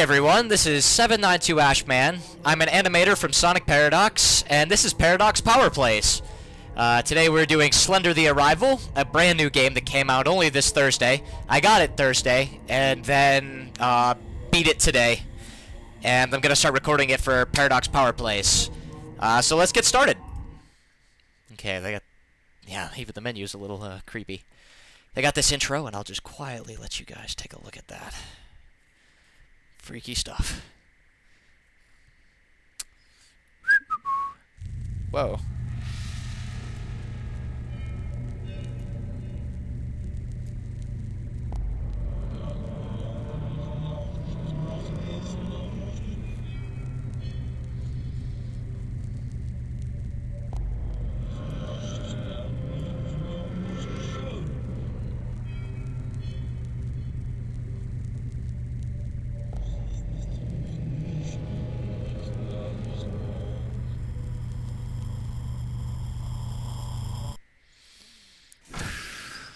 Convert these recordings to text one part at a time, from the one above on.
everyone, this is 792 Ashman. I'm an animator from Sonic Paradox, and this is ParadoxPowerPlays. Today we're doing Slender the Arrival, a brand new game that came out only this Thursday. I got it Thursday, and then beat it today. And I'm going to start recording it for ParadoxPowerPlays. So let's get started. Okay, they got... Yeah, even the menu's a little creepy. They got this intro, and I'll just quietly let you guys take a look at that. Freaky stuff. Whoa.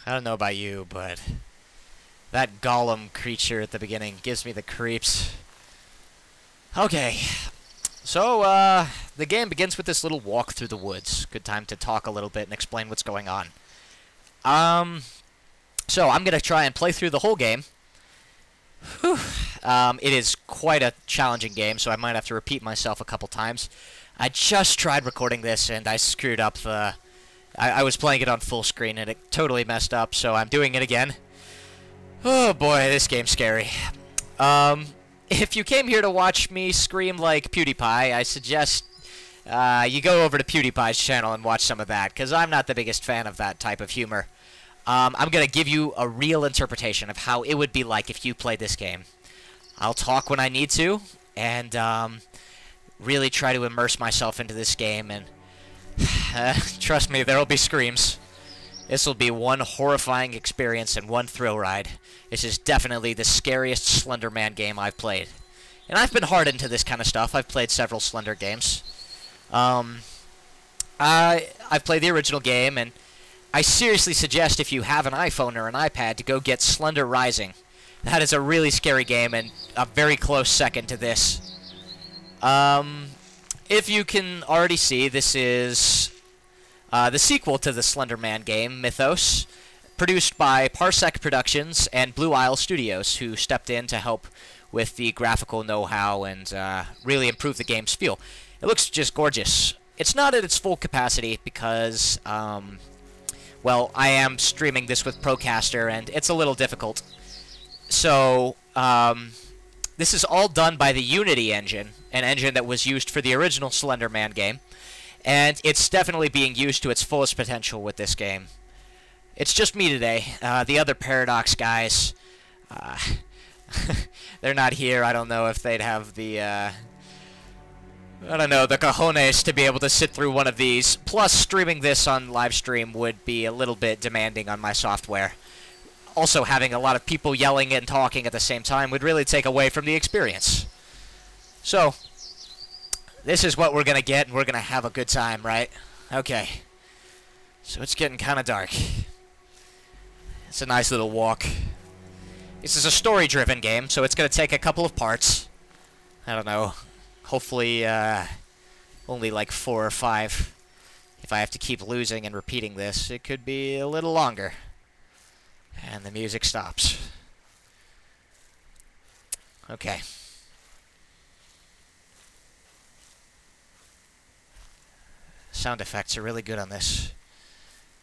I don't know about you, but that golem creature at the beginning gives me the creeps. Okay, so the game begins with this little walk through the woods. Good time to talk a little bit and explain what's going on. So I'm gonna try and play through the whole game. Whew. It is quite a challenging game, so I might have to repeat myself a couple times. I just tried recording this and I screwed up the... I was playing it on full screen and it totally messed up, so I'm doing it again. Oh boy, this game's scary. If you came here to watch me scream like PewDiePie, I suggest you go over to PewDiePie's channel and watch some of that, because I'm not the biggest fan of that type of humor. I'm going to give you a real interpretation of how it would be like if you played this game. I'll talk when I need to, and really try to immerse myself into this game, and trust me, there'll be screams. This will be one horrifying experience and one thrill ride. This is definitely the scariest Slender Man game I've played. And I've been hard into this kind of stuff. I've played several Slender games. I've played the original game, and I seriously suggest if you have an iPhone or an iPad to go get Slender Rising. That is a really scary game and a very close second to this. If you can already see, this is the sequel to the Slender Man game, Mythos, produced by Parsec Productions and Blue Isle Studios, who stepped in to help with the graphical know-how and really improve the game's feel. It looks just gorgeous. It's not at its full capacity because, well, I am streaming this with Procaster, and it's a little difficult. So, this is all done by the Unity engine, an engine that was used for the original Slender Man game, and it's definitely being used to its fullest potential with this game. It's just me today. The other Paradox guys, they're not here. I don't know if they'd have the, I don't know, the cojones to be able to sit through one of these. Plus, streaming this on live stream would be a little bit demanding on my software. Also, having a lot of people yelling and talking at the same time would really take away from the experience. So, this is what we're going to get, and we're going to have a good time, right? Okay. So it's getting kind of dark. It's a nice little walk. This is a story-driven game, so it's going to take a couple of parts. I don't know. Hopefully, only like 4 or 5. If I have to keep losing and repeating this, it could be a little longer. And the music stops. Okay. Sound effects are really good on this.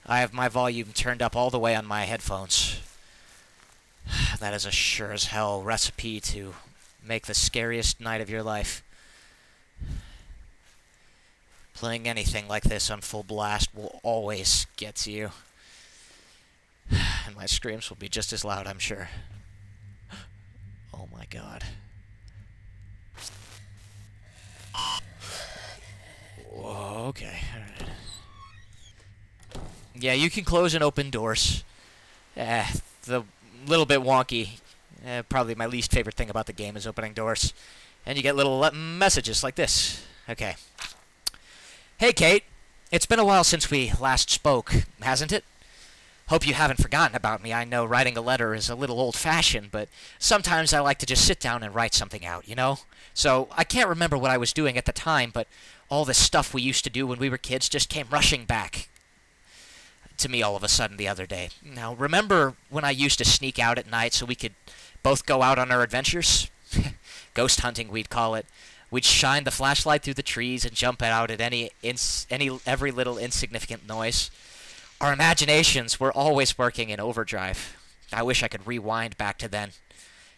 I have my volume turned up all the way on my headphones. That is a sure as hell recipe to make the scariest night of your life. Playing anything like this on full blast will always get to you. And my screams will be just as loud, I'm sure. Oh my god. Whoa, okay. Alright. Yeah, you can close and open doors. The little bit wonky. Probably my least favorite thing about the game is opening doors. And you get little messages like this. Okay. Hey, Kate. It's been a while since we last spoke, hasn't it? Hope you haven't forgotten about me. I know writing a letter is a little old-fashioned, but sometimes I like to just sit down and write something out, you know? So I can't remember what I was doing at the time, but all this stuff we used to do when we were kids just came rushing back to me all of a sudden the other day. Now, remember when I used to sneak out at night so we could both go out on our adventures? Ghost hunting, we'd call it. We'd shine the flashlight through the trees and jump out at every little insignificant noise. Our imaginations were always working in overdrive. I wish I could rewind back to then.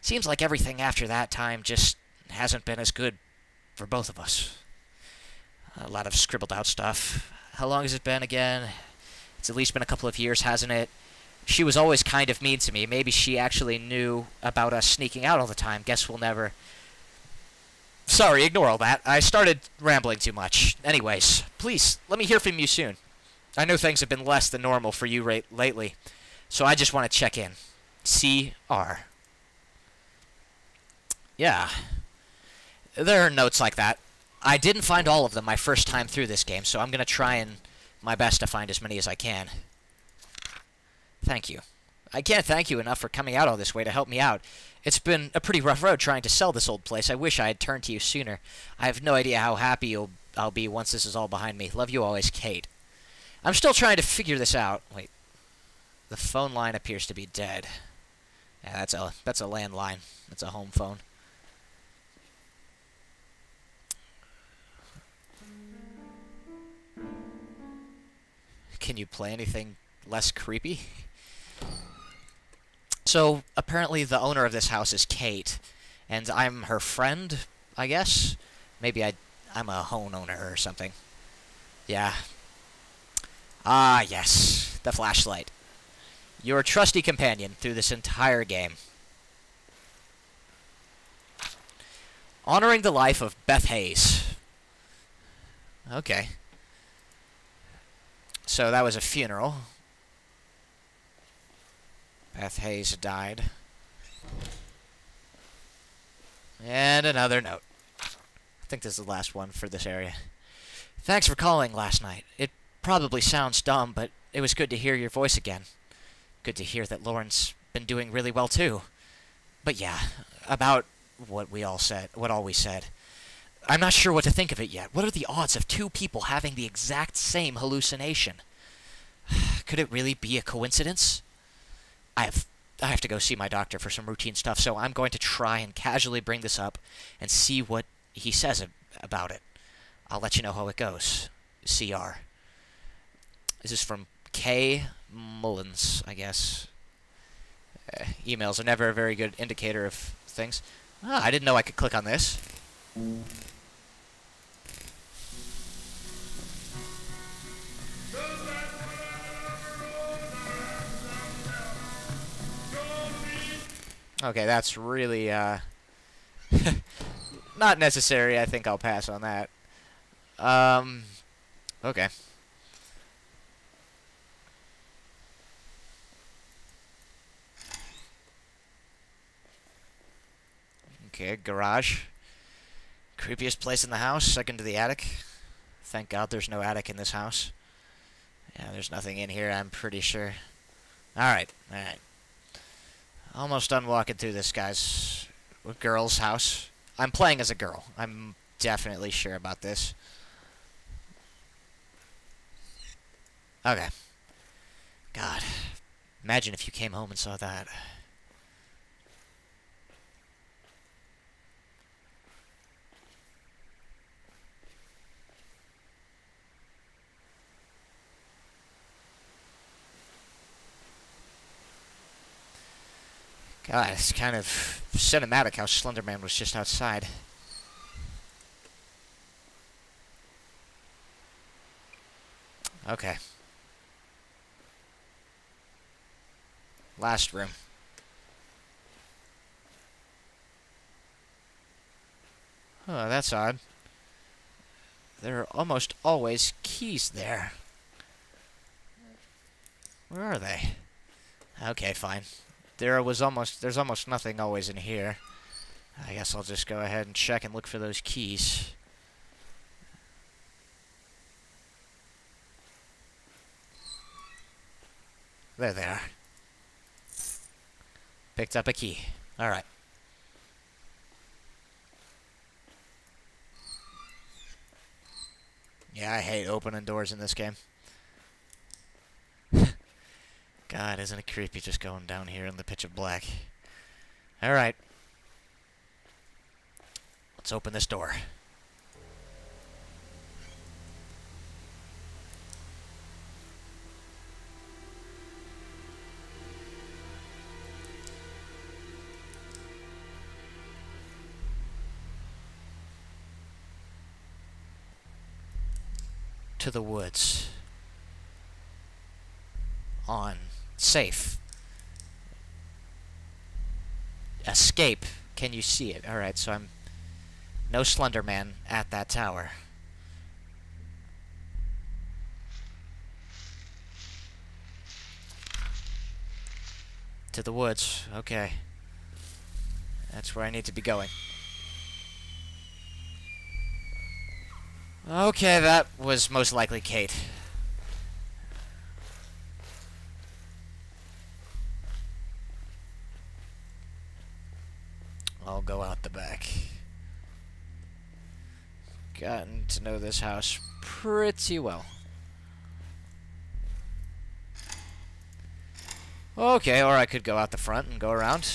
Seems like everything after that time just hasn't been as good for both of us. A lot of scribbled out stuff. How long has it been again? It's at least been a couple of years, hasn't it? She was always kind of mean to me. Maybe she actually knew about us sneaking out all the time. Guess we'll never... Sorry, ignore all that. I started rambling too much. Anyways, please, let me hear from you soon. I know things have been less than normal for you lately, so I just want to check in. C.R. Yeah. There are notes like that. I didn't find all of them my first time through this game, so I'm going to try and my best to find as many as I can. Thank you. I can't thank you enough for coming out all this way to help me out. It's been a pretty rough road trying to sell this old place. I wish I had turned to you sooner. I have no idea how happy I'll be once this is all behind me. Love you always, Kate. I'm still trying to figure this out. Wait. The phone line appears to be dead. Yeah, that's a landline. That's a home phone. Can you play anything less creepy? So, apparently the owner of this house is Kate, and I'm her friend, I guess? Maybe I'm a homeowner or something. Yeah. Ah, yes. The flashlight. Your trusty companion through this entire game. Honoring the life of Beth Hayes. Okay. So that was a funeral. Beth Hayes died. And another note. I think this is the last one for this area. Thanks for calling last night. It probably sounds dumb, but it was good to hear your voice again. Good to hear that Lauren's been doing really well too. But yeah, about what all we said. I'm not sure what to think of it yet. What are the odds of two people having the exact same hallucination? Could it really be a coincidence? I have to go see my doctor for some routine stuff, so I'm going to try and casually bring this up and see what he says about it. I'll let you know how it goes. CR. This is from K. Mullins, I guess. Emails are never a very good indicator of things. Ah, I didn't know I could click on this. Okay, that's really, not necessary. I think I'll pass on that. Okay. Okay, garage. Creepiest place in the house, second to the attic. Thank God there's no attic in this house. Yeah, there's nothing in here, I'm pretty sure. Alright, alright. Almost done walking through this girl's house. I'm playing as a girl. I'm definitely sure about this. Okay. God. Imagine if you came home and saw that. God, it's kind of cinematic how Slender Man was just outside. Okay. Last room. Oh, that's odd. There are almost always keys there. Where are they? Okay, fine. There's almost nothing always in here. I guess I'll just go ahead and check and look for those keys. There they are. Picked up a key. Alright. Yeah, I hate opening doors in this game. God, isn't it creepy just going down here in the pitch of black? Alright. Let's open this door. To the woods. On. Safe. Escape. Can you see it? Alright, so I'm... No Slender Man at that tower. To the woods. Okay. That's where I need to be going. Okay, that was most likely Kate. I'll go out the back. Gotten to know this house pretty well. Okay, or I could go out the front and go around.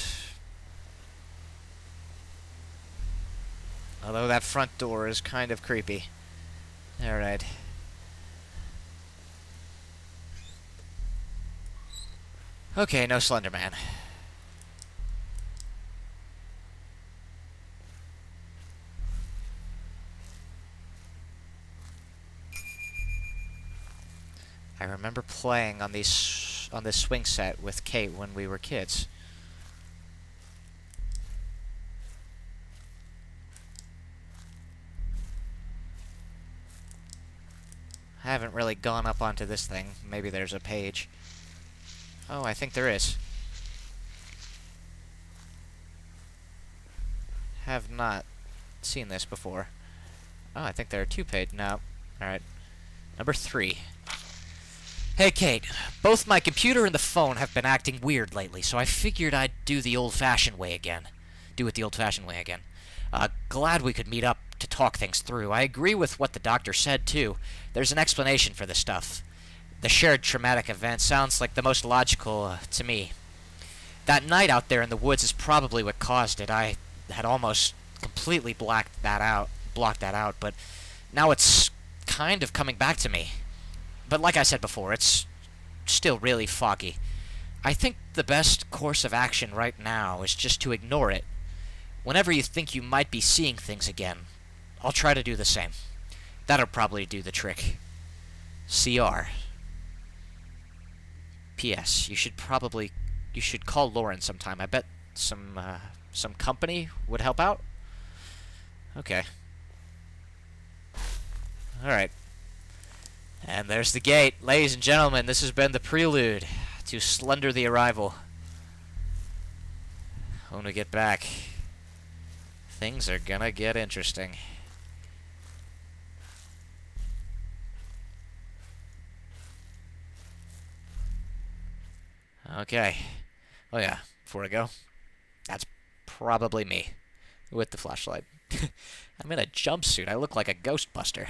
Although that front door is kind of creepy. Alright. Okay, no Slender Man. I remember playing on this swing set with Kate when we were kids. I haven't really gone up onto this thing. Maybe there's a page. Oh, I think there is. Have not seen this before. Oh, I think there are 2 pages. No. Alright. Number 3. Hey, Kate. Both my computer and the phone have been acting weird lately, so I figured I'd do it the old-fashioned way again. Glad we could meet up to talk things through. I agree with what the doctor said, too. There's an explanation for this stuff. The shared traumatic event sounds like the most logical to me. That night out there in the woods is probably what caused it. I had almost completely blocked that out, but now it's kind of coming back to me. But like I said before, it's still really foggy. I think the best course of action right now is just to ignore it. Whenever you think you might be seeing things again, I'll try to do the same. That'll probably do the trick. CR. P.S. You should call Lauren sometime. I bet some company would help out. Okay. Alright. And there's the gate. Ladies and gentlemen, this has been the prelude to Slender the Arrival. When we get back, things are gonna get interesting. Okay. Oh yeah, before I go, that's probably me with the flashlight. I'm in a jumpsuit. I look like a Ghostbuster.